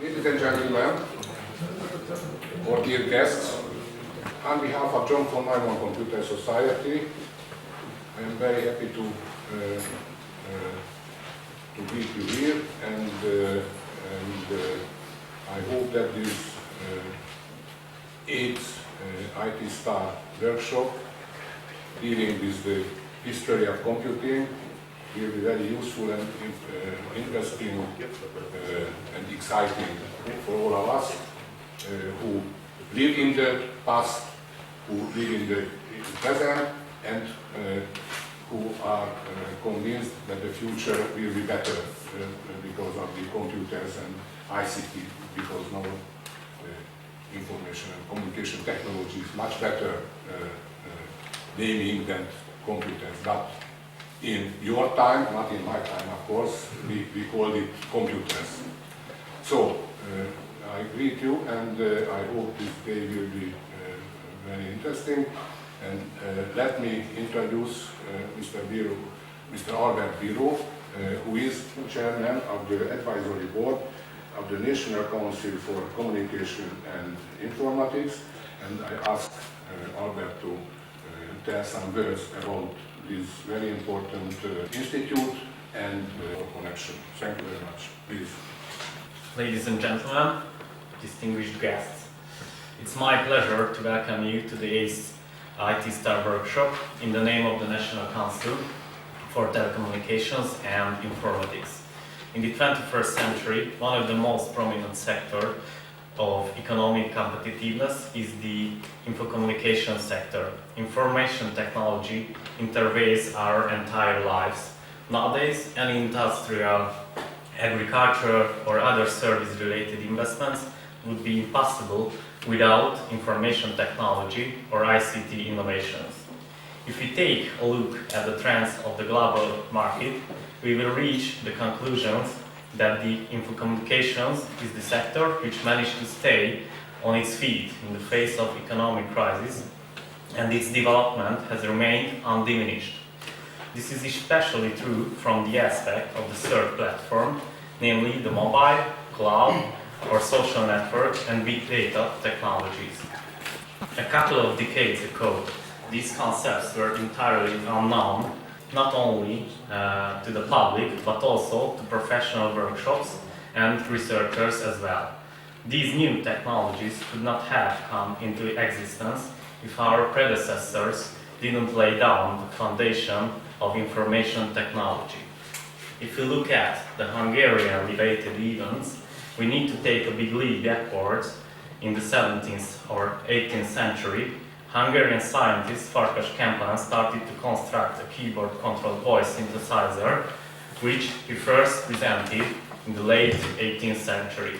Ladies and gentlemen, or dear guests, on behalf of John von Neumann Computer Society, I am very happy to meet you here, and I hope that this 8th IT Star workshop dealing with the history of computing will be very useful and interesting and exciting for all of us who live in the past, who live in the present, and who are convinced that the future will be better because of the computers and ICT, because now information and communication technology is much better naming than computers. But in your time, not in my time, of course, we called it computers. So I greet you, and I hope this day will be very interesting. And let me introduce Mr. Albert Biro, who is chairman of the advisory board of the National Council for Communication and Informatics. And I ask Albert to tell some words about this very important institute and connection. Thank you very much. Please. Ladies and gentlemen, distinguished guests, it's my pleasure to welcome you to the 8th IT Star workshop in the name of the National Council for Telecommunications and Informatics. In the 21st century, one of the most prominent sectors of economic competitiveness is the infocommunication sector. Information technology intervenes our entire lives. Nowadays, any industrial, agriculture, or other service-related investments would be impossible without information technology or ICT innovations. If we take a look at the trends of the global market, we will reach the conclusions that the infocommunications is the sector which managed to stay on its feet in the face of economic crisis, and its development has remained undiminished. This is especially true from the aspect of the third platform, namely the mobile, cloud, or social network and big data technologies. A couple of decades ago, these concepts were entirely unknown, not only to the public, but also to professional workshops and researchers as well. These new technologies could not have come into existence if our predecessors didn't lay down the foundation of information technology. If we look at the Hungarian-related events, we need to take a big leap backwards. In the 17th or 18th century, Hungarian scientist Farkas Kempelen started to construct a keyboard-controlled voice synthesizer, which he first presented in the late 18th century.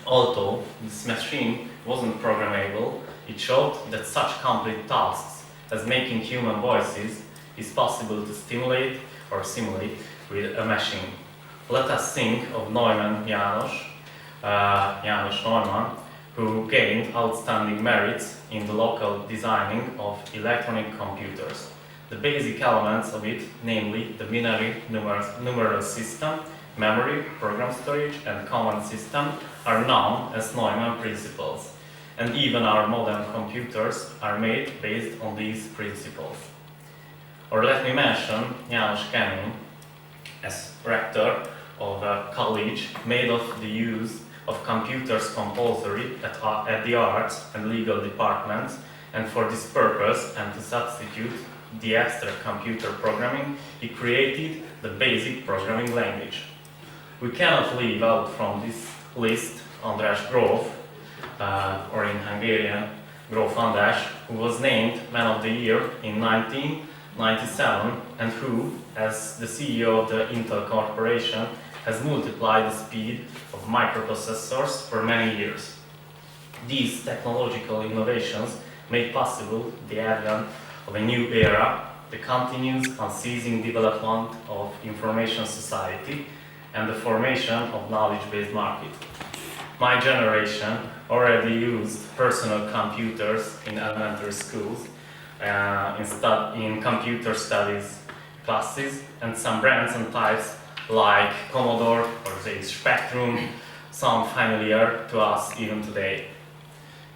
Although this machine wasn't programmable, it showed that such complete tasks as making human voices is possible to stimulate or simulate with a machine. Let us think of János Neumann, who gained outstanding merits in the local designing of electronic computers. The basic elements of it, namely the binary numeral system, memory, program storage, and command system, are known as Neumann principles, and even our modern computers are made based on these principles. Or let me mention János Kemény as rector of a college made of the use of computers compulsory at the arts and legal departments, and for this purpose and to substitute the extra computer programming, he created the basic programming language. We cannot leave out from this list András Gróf, or in Hungarian Gróf András, who was named Man of the Year in 1997 and who, as the CEO of the Intel Corporation, has multiplied the speed of microprocessors for many years. These technological innovations made possible the advent of a new era, the continuous, unceasing development of information society, and the formation of knowledge-based market. My generation already used personal computers in elementary schools, in computer studies classes, and some brands and types like Commodore or the Spectrum, sound familiar to us even today.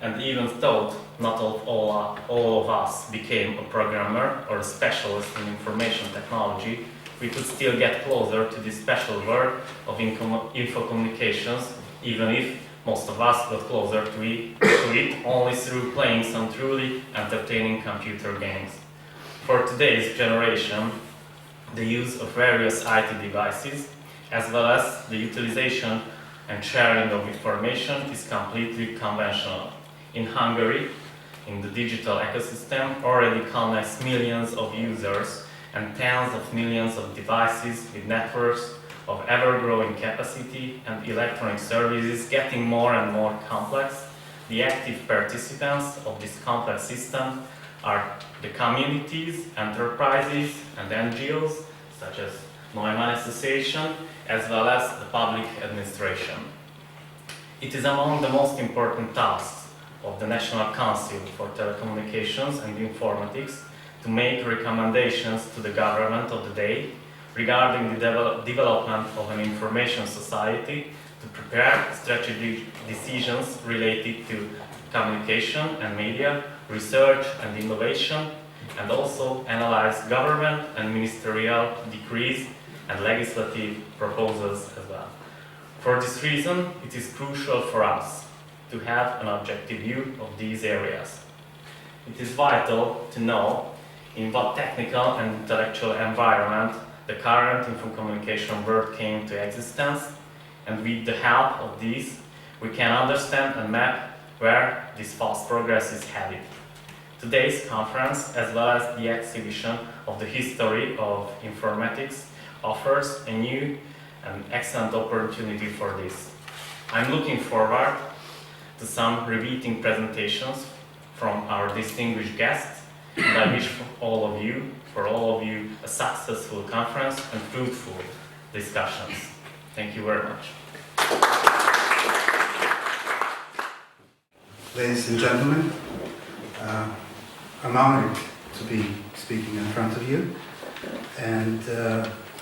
And even though not all of us became a programmer or a specialist in information technology, we could still get closer to this special world of info communications, even if most of us got closer to it only through playing some truly entertaining computer games. For today's generation, the use of various IT devices, as well as the utilization and sharing of information, is completely conventional. In Hungary, in the digital ecosystem, already connects millions of users and tens of millions of devices with networks of ever-growing capacity and electronic services getting more and more complex. The active participants of this complex system are the communities, enterprises, and NGOs, such as Neumann Association, as well as the public administration. It is among the most important tasks of the National Council for Telecommunications and Informatics to make recommendations to the government of the day regarding the development of an information society, to prepare strategic decisions related to communication and media, research and innovation, and also analyze government and ministerial decrees and legislative proposals as well. For this reason, it is crucial for us to have an objective view of these areas. It is vital to know in what technical and intellectual environment the current info communication world came to existence, and with the help of these, we can understand and map where this fast progress is headed. Today's conference, as well as the exhibition of the history of informatics, offers a new and excellent opportunity for this. I'm looking forward to some riveting presentations from our distinguished guests, and I wish for all of you a successful conference and fruitful discussions. Thank you very much. Ladies and gentlemen, I'm honored to be speaking in front of you, and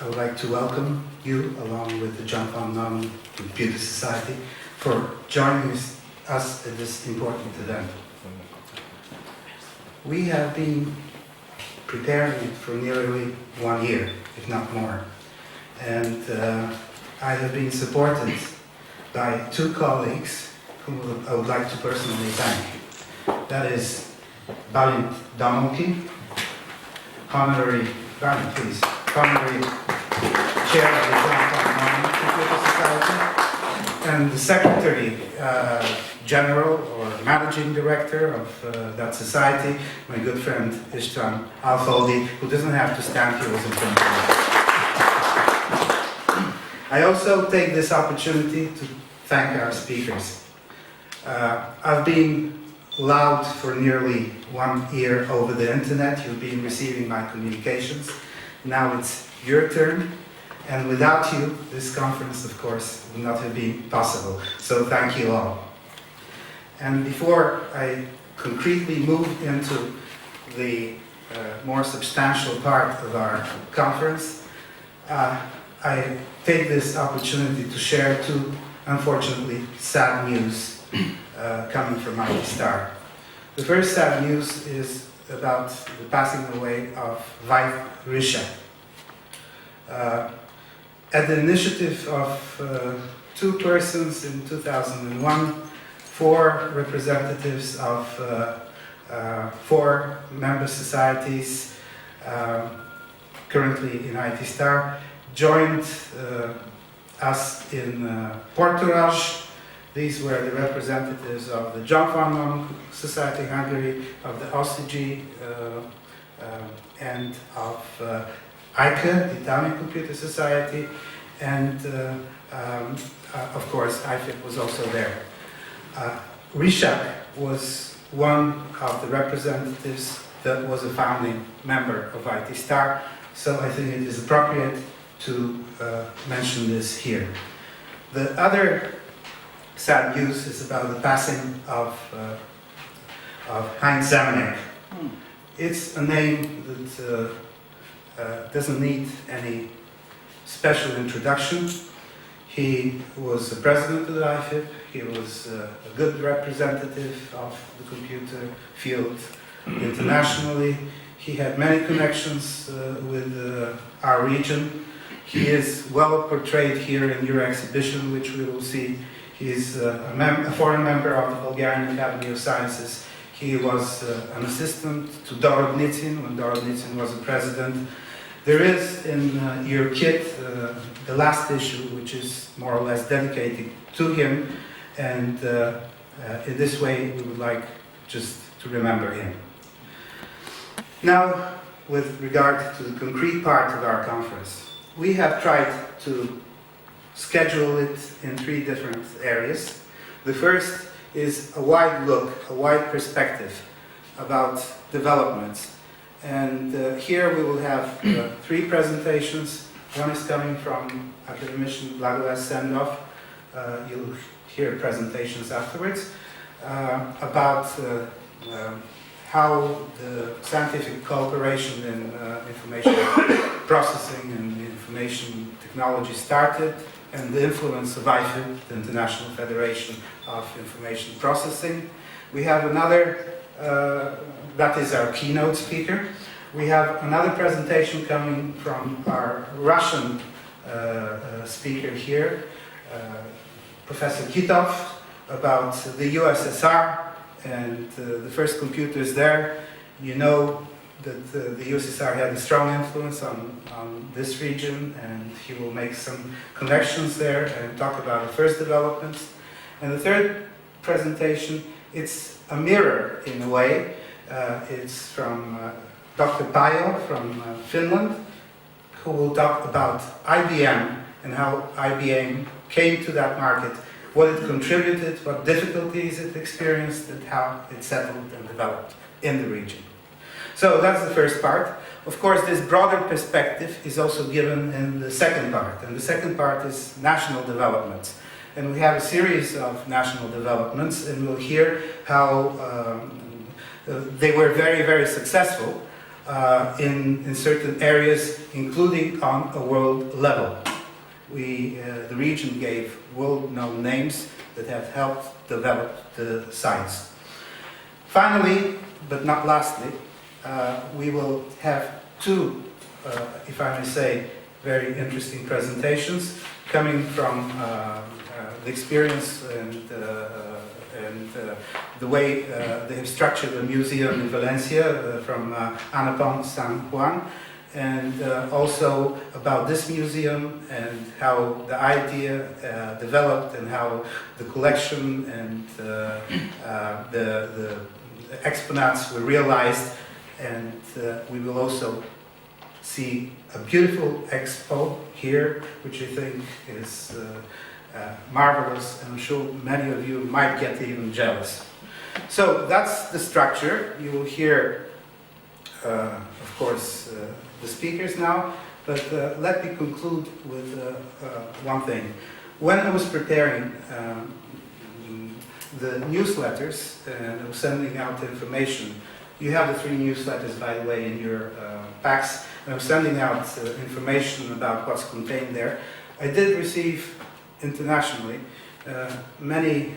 I would like to welcome you, along with the John von Neumann Computer Society, for joining us at this important event. We have been preparing it for nearly 1 year, if not more, and I have been supported by 2 colleagues whom I would like to personally thank. That is Balint Damoki, honorary chair of the John von Neumann Computer Society, and the secretary general or managing director of that society, my good friend István Alföldi, who doesn't have to stand here as in front of me. I also take this opportunity to thank our speakers. I've been allowed for nearly 1 year over the internet. You've been receiving my communications. Now it's your turn. And without you, this conference, of course, would not have been possible. So thank you all. And before I concretely move into the more substantial part of our conference, I take this opportunity to share 2, unfortunately, sad news coming from IT Star. The first sad news is about the passing away of Veit Risha. At the initiative of 2 persons in 2001, 4 representatives of 4 member societies currently in IT Star joined us in Portorož. These were the representatives of the John von Neumann Society Hungary, of the OCG, and of ICA, the Italian Computer Society, and of course IFIC was also there. Risha was one of the representatives that was a founding member of IT Star, so I think it is appropriate to mention this here. The other sad news is about the passing of Heinz Zemanek. It's a name that doesn't need any special introduction. He was the president of the IFIP. He was a good representative of the computer field internationally. He had many connections with our region. He is well portrayed here in your exhibition, which we will see. He is a foreign member of the Bulgarian Academy of Sciences. He was an assistant to Dorobnitsin when Dorobnitsin was the president. There is in your kit the last issue, which is more or less dedicated to him, and in this way we would like just to remember him. Now, with regard to the concrete part of our conference, we have tried to schedule it in 3 different areas. The first is a wide look, a wide perspective about developments. And here we will have 3 presentations. One is coming from academician Blagoslav Sendov. You'll hear presentations afterwards about how the scientific cooperation in information processing and information technology started, and the influence of IFIP, the International Federation of Information Processing. We have another, that is our keynote speaker. We have another presentation coming from our Russian speaker here, Professor Kitov, about the USSR and the first computers there. You know that the USSR had a strong influence on this region, and he will make some connections there and talk about the first developments. And the third presentation, it's a mirror in a way. It's from Dr. Pajo from Finland, who will talk about IBM and how IBM came to that market, what it contributed, what difficulties it experienced, and how it settled and developed in the region. So that's the first part. Of course, this broader perspective is also given in the second part, and the second part is national developments. And we have a series of national developments, and we'll hear how they were very, very successful in certain areas, including on a world level. The region gave world-known names that have helped develop the science. Finally, but not lastly, we will have 2, if I may say, very interesting presentations coming from the experience and the way they have structured a museum in Valencia from Anapong San Juan, and also about this museum and how the idea developed and how the collection and the exponents were realized. And we will also see a beautiful expo here, which I think is marvelous, and I'm sure many of you might get even jealous. So that's the structure. You will hear, of course, the speakers now, but let me conclude with one thing. When I was preparing the newsletters and I was sending out information, you have the 3 newsletters, by the way, in your packs, and I was sending out information about what's contained there. I did receive internationally many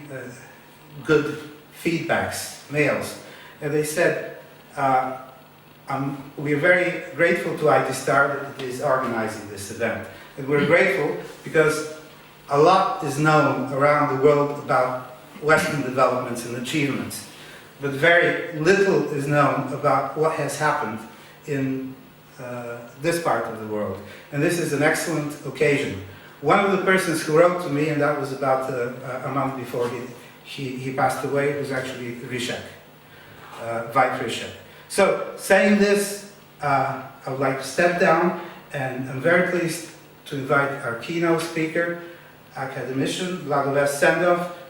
good feedbacks, mails, and they said, we're very grateful to IT Star that it is organizing this event. And we're grateful because a lot is known around the world about Western developments and achievements, but very little is known about what has happened in this part of the world. And this is an excellent occasion. One of the persons who wrote to me, and that was about a month before he passed away, was actually Ryszek, Veit Ryszek. So, saying this, I would like to step down, and I'm very pleased to invite our keynote speaker, academician Blagoslav Sendov,